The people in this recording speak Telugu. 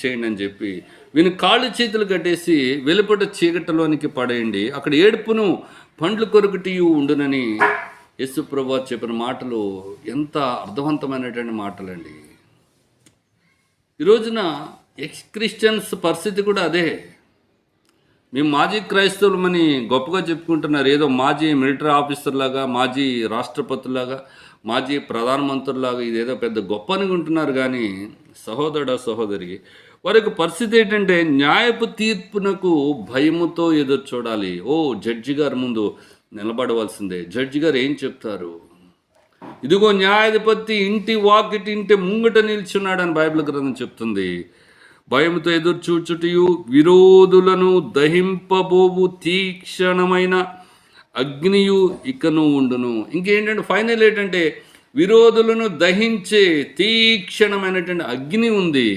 చేయండి అని చెప్పి వీని కాళ్ళు చేతులు కట్టేసి వెలుపట చీకటిలోనికి పడేయండి, అక్కడ ఏడుపును పండ్లు కొరుకుటియు ఉండునని యేసు ప్రభువు చెప్పిన మాటలు ఎంత అర్థవంతమైనటువంటి మాటలండి. ఈ రోజున ఎక్స్ క్రిస్టియన్స్ పరిస్థితి కూడా అదే. మేము మాజీ క్రైస్తవులమని గొప్పగా చెప్పుకుంటున్నారు. ఏదో మాజీ మిలిటరీ ఆఫీసర్ లాగా, మాజీ రాష్ట్రపతులాగా, మాజీ ప్రధానమంత్రులాగా ఇదేదో పెద్ద గొప్ప అనుకుంటున్నారు. కానీ సహోదరుడు సహోదరి, వారికి పరిస్థితి ఏంటంటే న్యాయపు తీర్పునకు భయముతో ఎదురు చూడాలి. జడ్జి గారి ముందు నిలబడవలసిందే. జడ్జి గారు ఏం చెప్తారు? ఇదిగో న్యాయాధిపతి ఇంటి వాకిటి ఇంటి ముంగట నిల్చున్నాడని బైబిల్ గ్రంథం చెప్తుంది. భయముతో ఎదురు చూచుటయు విరోధులను దహింపబోవు తీక్షణమైన అగ్నియు ఇకను ఉండును. ఇంకేంటంటే ఫైనల్ ఏంటంటే విరోధులను దహించే తీక్షణమైనటువంటి అగ్ని ఉంది.